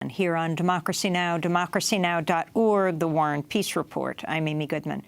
And here on Democracy Now!, democracynow.org, The War and Peace Report. I'm Amy Goodman.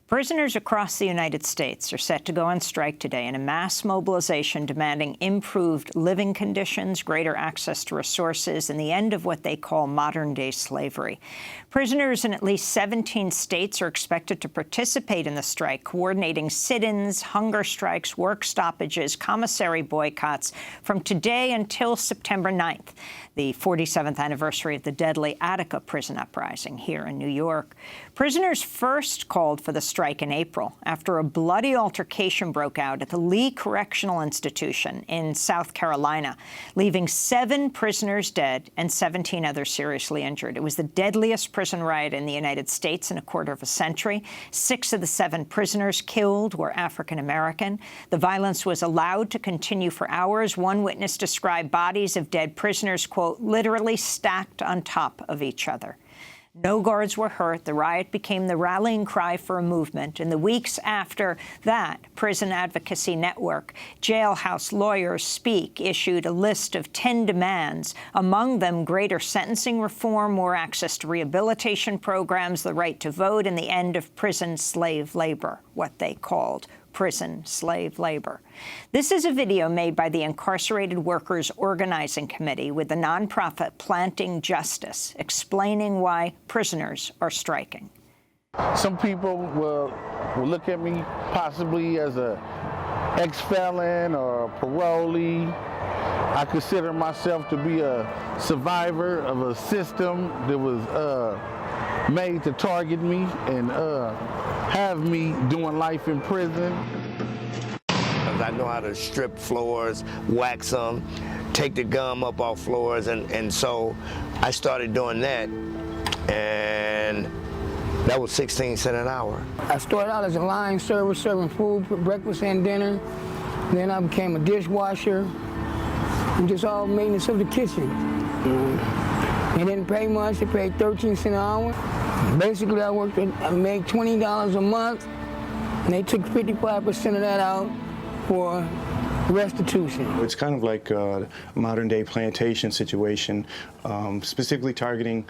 Prisoners across the United States are set to go on strike today in a mass mobilization demanding improved living conditions, greater access to resources, and the end of what they call modern-day slavery. Prisoners in at least 17 states are expected to participate in the strike, coordinating sit-ins, hunger strikes, work stoppages, commissary boycotts from today until September 9th, the 47th anniversary of the deadly Attica prison uprising here in New York. Prisoners first called for the strike in April after a bloody altercation broke out at the Lee Correctional Institution in South Carolina, leaving 7 prisoners dead and 17 others seriously injured. It was the deadliest prison riot in the United States in a quarter of a century. 6 of the 7 prisoners killed were African American. The violence was allowed to continue for hours. One witness described bodies of dead prisoners, quote, literally stacked on top of each other. No guards were hurt. The riot became the rallying cry for a movement. In the weeks after that, Prison Advocacy Network, Jailhouse Lawyers Speak, issued a list of 10 demands, among them greater sentencing reform, more access to rehabilitation programs, the right to vote, and the end of prison slave labor, what they called prison slave labor. This is a video made by the Incarcerated Workers Organizing Committee with the nonprofit Planting Justice, explaining why prisoners are striking. Some people will look at me possibly as a ex-felon or a parolee. I consider myself to be a survivor of a system that was made to target me and have me doing life in prison. I know how to strip floors, wax them, take the gum up off floors, and so I started doing that, and that was 16 cents an hour. I started out as a line server, serving food for breakfast and dinner. Then I became a dishwasher, and just all maintenance of the kitchen. They didn't pay much, they paid 13 cents an hour. Basically, I made $20 a month, and they took 55% of that out for restitution. It's kind of like a modern-day plantation situation, specifically targeting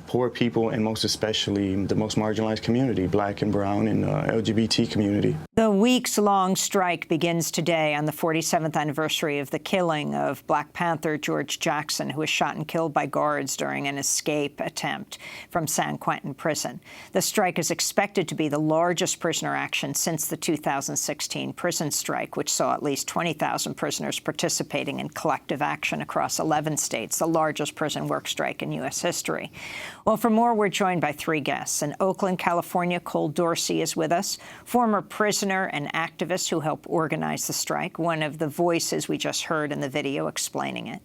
poor people and most especially the most marginalized community, Black and brown and LGBT community. The weeks-long strike begins today on the 47th anniversary of the killing of Black Panther George Jackson, who was shot and killed by guards during an escape attempt from San Quentin prison. The strike is expected to be the largest prisoner action since the 2016 prison strike, which saw at least 20,000 prisoners participating in collective action across 11 states, the largest prison work strike in U.S. history. Well, for more, we're joined by 3 guests. In Oakland, California, Cole Dorsey is with us, former prisoner and activist who helped organize the strike, one of the voices we just heard in the video explaining it.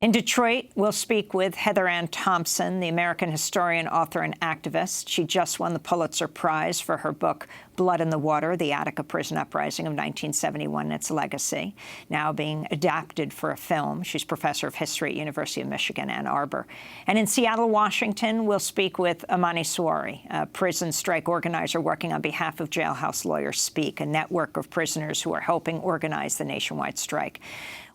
In Detroit, we'll speak with Heather Ann Thompson, the American historian, author, and activist. She just won the Pulitzer Prize for her book, Blood in the Water, the Attica Prison Uprising of 1971 and Its Legacy, now being adapted for a film. She's professor of history at University of Michigan, Ann Arbor. And in Seattle, Washington, we'll speak with Amani Sawari, a prison strike organizer working on behalf of Jailhouse Lawyers Speak, a network of prisoners who are helping organize the nationwide strike.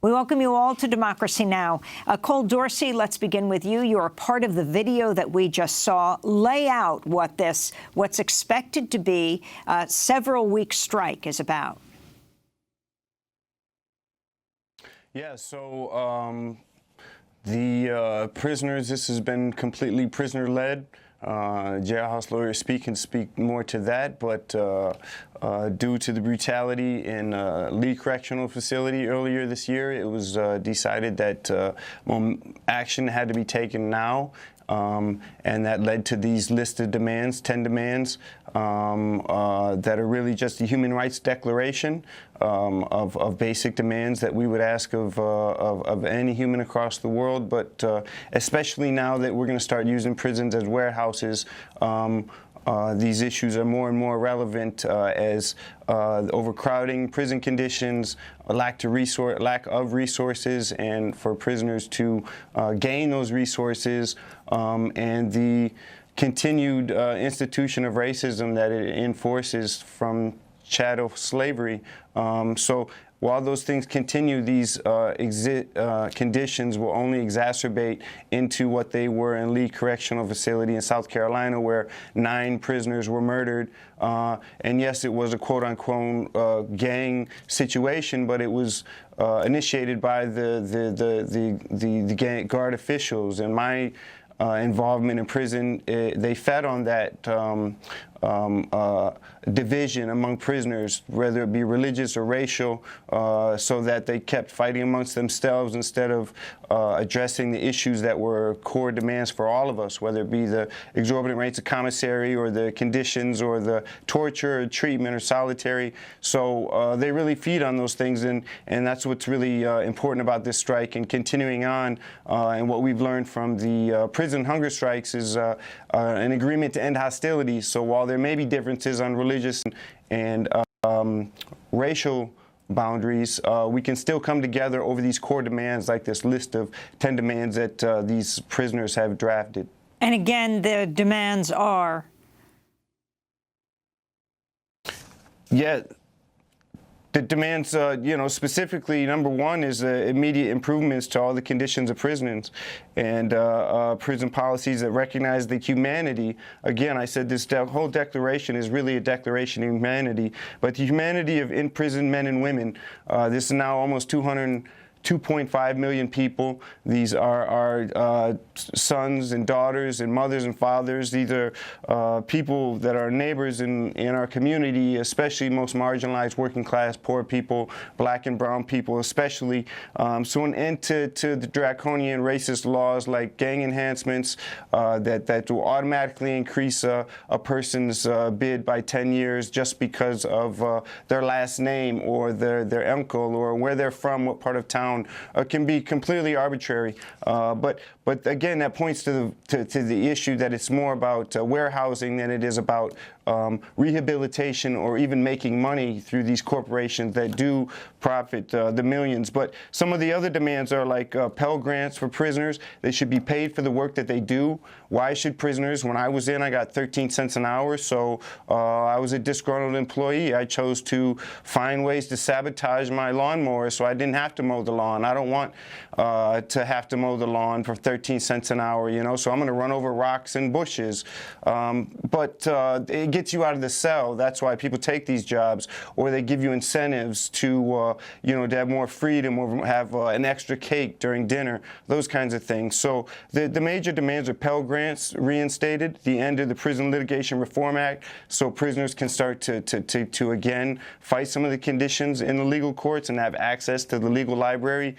We welcome you all to Democracy Now! Cole Dorsey, let's begin with you. You're a part of the video that we just saw. Lay out what's expected to be a several-week strike is about. Yeah, so the prisoners, this has been completely prisoner-led. Jailhouse Lawyers Speak can speak more to that, but due to the brutality in Lee Correctional Facility earlier this year, it was decided that action had to be taken now, and that led to these listed demands, 10 demands, that are really just a human rights declaration of basic demands that we would ask of any human across the world, but especially now that we're going to start using prisons as warehouses, these issues are more and more relevant as overcrowding, prison conditions, a lack of resources, and for prisoners to gain those resources, and the continued institution of racism that it enforces from chattel slavery. So while those things continue, these conditions will only exacerbate into what they were in Lee Correctional Facility in South Carolina, where 9 prisoners were murdered. And yes, it was a quote-unquote gang situation, but it was initiated by the gang guard officials. And my involvement in prison, they fed on that division among prisoners, whether it be religious or racial, so that they kept fighting amongst themselves instead of addressing the issues that were core demands for all of us, whether it be the exorbitant rates of commissary or the conditions or the torture or treatment or solitary. So they really feed on those things, and that's what's really important about this strike and continuing on. And what we've learned from the prison hunger strikes is an agreement to end hostilities. So while there may be differences on religious and racial boundaries, we can still come together over these core demands, like this list of 10 demands that these prisoners have drafted. And again, the demands are? Yeah. The demands, specifically, number one is immediate improvements to all the conditions of prisons and prison policies that recognize the humanity. Again, I said this whole declaration is really a declaration of humanity, but the humanity of in-prison men and women. This is now almost 2.5 million people. These are our sons and daughters and mothers and fathers. These are people that are neighbors in our community, especially most marginalized working class, poor people, black and brown people especially. So an end to the draconian racist laws like gang enhancements that will automatically increase a person's bid by 10 years just because of their last name or their uncle or where they're from, what part of town. Can be completely arbitrary, but again, that points to the issue that it's more about warehousing than it is about rehabilitation or even making money through these corporations that do profit the millions. But some of the other demands are like Pell Grants for prisoners. They should be paid for the work that they do. Why should prisoners? When I was in, I got 13 cents an hour, so I was a disgruntled employee. I chose to find ways to sabotage my lawnmower so I didn't have to mow the lawn. I don't want to have to mow the lawn for 13 cents an hour, so I'm going to run over rocks and bushes. But it gets you out of the cell. That's why people take these jobs, or they give you incentives to, to have more freedom or have an extra cake during dinner, those kinds of things. So the major demands are Pell Grants reinstated, the end of the Prison Litigation Reform Act, so prisoners can start to again fight some of the conditions in the legal courts and have access to the legal library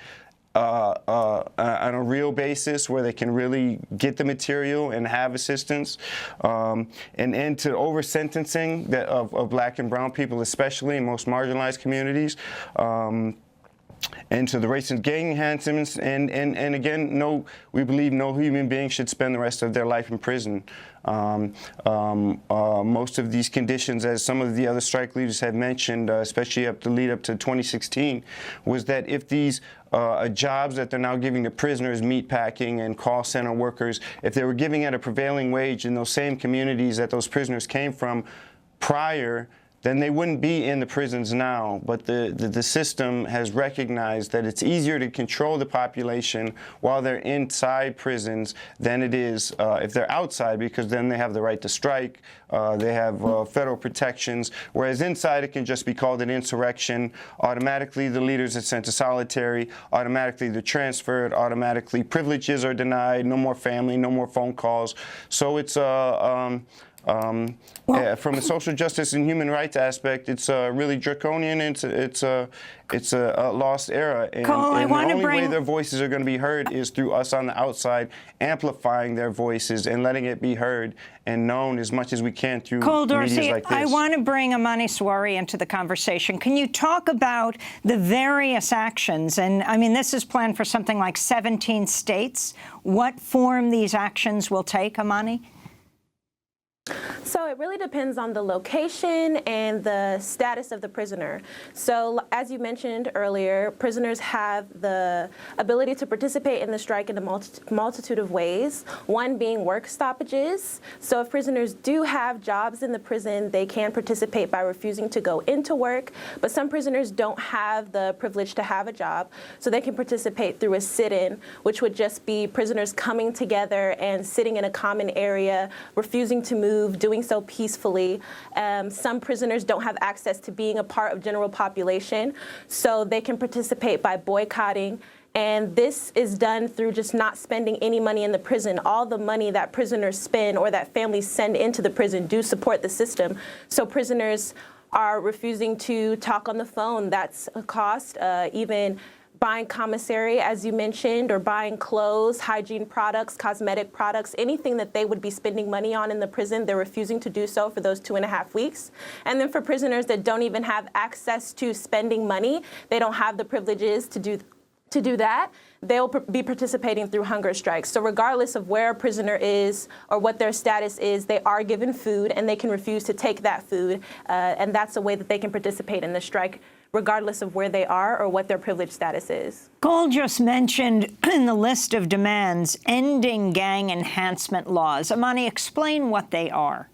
on a real basis where they can really get the material and have assistance, and end to over-sentencing of black and brown people, especially in most marginalized communities, and to the race and gang enhancements, and again, we believe no human being should spend the rest of their life in prison. Most of these conditions, as some of the other strike leaders have mentioned, especially up to lead up to 2016, was that if these jobs that they're now giving to prisoners, meatpacking and call center workers, if they were giving at a prevailing wage in those same communities that those prisoners came from prior, then they wouldn't be in the prisons now. But the system has recognized that it's easier to control the population while they're inside prisons than it is if they're outside, because then they have the right to strike, they have federal protections, whereas inside it can just be called an insurrection. Automatically the leaders are sent to solitary, automatically they're transferred, automatically privileges are denied, no more family, no more phone calls. So it's from a social justice and human rights aspect, it's really draconian. It's a lost era, and the only way their voices are going to be heard is through us on the outside amplifying their voices and letting it be heard and known as much as we can through media like this. I want to bring Amani Sawari into the conversation. Can you talk about the various actions? And I mean, this is planned for something like 17 states. What form these actions will take, Amani? So it really depends on the location and the status of the prisoner. So as you mentioned earlier, prisoners have the ability to participate in the strike in a multitude of ways, one being work stoppages. So if prisoners do have jobs in the prison, they can participate by refusing to go into work, but some prisoners don't have the privilege to have a job, so they can participate through a sit-in, which would just be prisoners coming together and sitting in a common area, refusing to move, doing so peacefully. Some prisoners don't have access to being a part of general population, so they can participate by boycotting. And this is done through just not spending any money in the prison. All the money that prisoners spend or that families send into the prison do support the system. So prisoners are refusing to talk on the phone. That's a cost. Even buying commissary, as you mentioned, or buying clothes, hygiene products, cosmetic products, anything that they would be spending money on in the prison, they're refusing to do so for those 2.5 weeks. And then for prisoners that don't even have access to spending money, they don't have the privileges to do that, they'll be participating through hunger strikes. So regardless of where a prisoner is or what their status is, they are given food and they can refuse to take that food. And that's a way that they can participate in the strike, regardless of where they are or what their privilege status is. Cole just mentioned in the list of demands ending gang enhancement laws. Amani, explain what they are.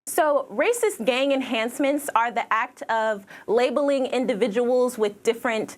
So racist gang enhancements are the act of labeling individuals with different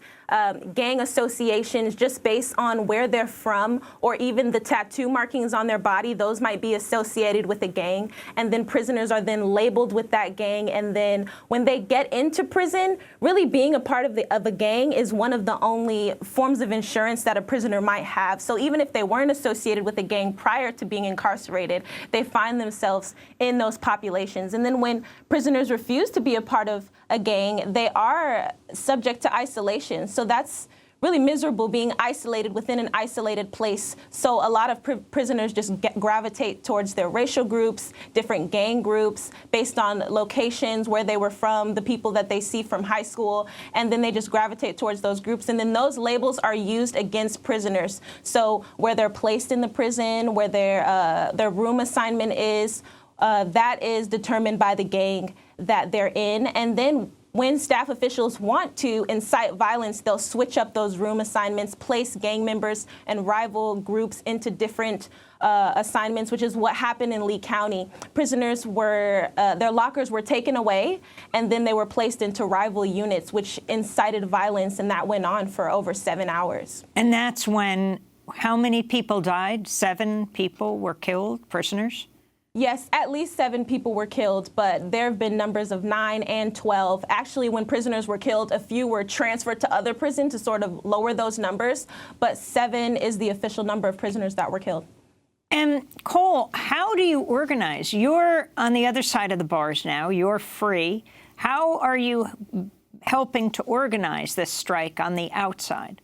gang associations just based on where they're from, or even the tattoo markings on their body. Those might be associated with a gang, and then prisoners are then labeled with that gang. And then when they get into prison, really being a part of a gang is one of the only forms of insurance that a prisoner might have. So even if they weren't associated with a gang prior to being incarcerated, they find themselves in those populations. And then when prisoners refuse to be a part of a gang, they are subject to isolation. So that's really miserable, being isolated within an isolated place. So a lot of prisoners just gravitate towards their racial groups, different gang groups, based on locations, where they were from, the people that they see from high school, and then they just gravitate towards those groups. And then those labels are used against prisoners. So where they're placed in the prison, where their room assignment is, that is determined by the gang that they're in. And then when staff officials want to incite violence, they'll switch up those room assignments, place gang members and rival groups into different assignments, which is what happened in Lee County. Prisoners were, their lockers were taken away, and then they were placed into rival units, which incited violence, and that went on for over 7 hours. And that's when how many people died? 7 people were killed, prisoners? Yes, at least 7 people were killed, but there have been numbers of 9 and 12. Actually, when prisoners were killed, a few were transferred to other prisons to sort of lower those numbers, but 7 is the official number of prisoners that were killed. And Cole, how do you organize? You're on the other side of the bars now. You're free. How are you helping to organize this strike on the outside?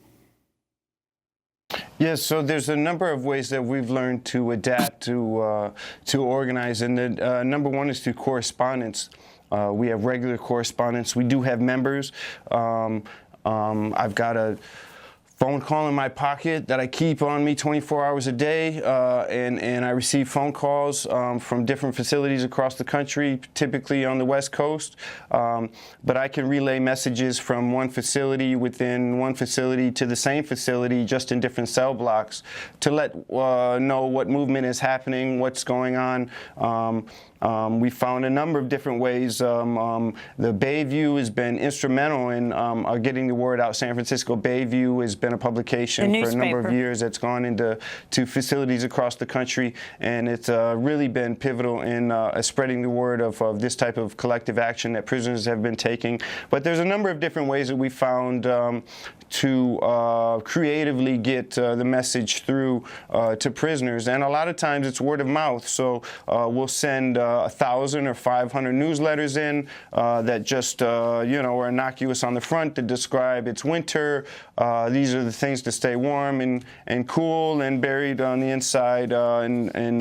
Yes, so there's a number of ways that we've learned to adapt to organize, and the number one is through correspondence. We have regular correspondence. We do have members. I've got a phone call in my pocket that I keep on me 24 hours a day, and I receive phone calls from different facilities across the country, typically on the West Coast. But I can relay messages from one facility within one facility to the same facility, just in different cell blocks, to let know what movement is happening, what's going on. We found a number of different ways. The Bayview has been instrumental in getting the word out. San Francisco Bayview has been a publication for a number of years that's gone into facilities across the country, and it's really been pivotal in spreading the word of this type of collective action that prisoners have been taking. But there's a number of different ways that we found to creatively get the message through to prisoners, and a lot of times it's word of mouth. So we'll send 1,000 or 500 newsletters in that just are innocuous on the front that describe it's winter. These are the things to stay warm and cool, and buried on the inside in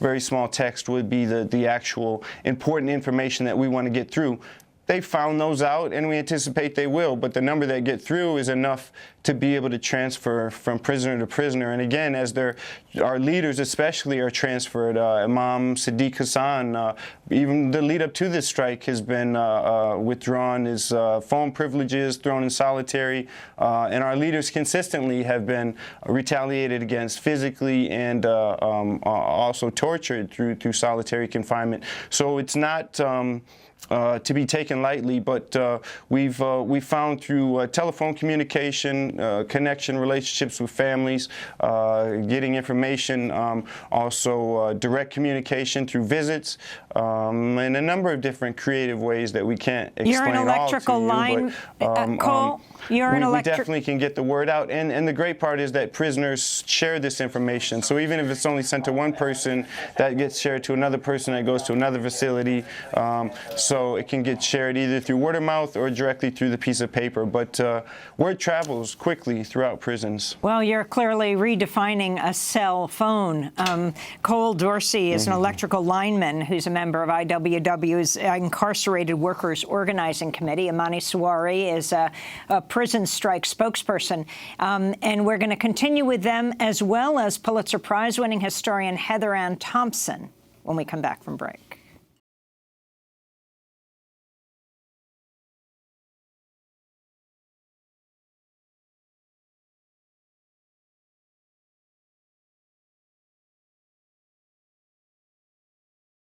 very small text would be the actual important information that we want to get through. they found those out, and we anticipate they will. But the number that get through is enough to be able to transfer from prisoner to prisoner. And again, as our leaders especially are transferred, Imam Sadiq Hassan, even the lead up to this strike, has been withdrawn his phone privileges, thrown in solitary, and our leaders consistently have been retaliated against physically and also tortured through solitary confinement. So it's not to be taken lightly, but we've found through telephone communication, connection, relationships with families, getting information, also direct communication through visits, and a number of different creative ways that we can't explain You're an electrical all to line, you, but, Cole. You're an we definitely can get the word out, and the great part is that prisoners share this information. So even if it's only sent to one person, that gets shared to another person that goes to another facility. So it can get shared either through word of mouth or directly through the piece of paper. But word travels quickly throughout prisons. Well, you're clearly redefining a cell phone. Cole Dorsey is an electrical lineman who's a member of IWW's Incarcerated Workers Organizing Committee. Amani Sawari is a prison strike spokesperson. And we're going to continue with them, as well as Pulitzer Prize-winning historian Heather Ann Thompson, when we come back from break.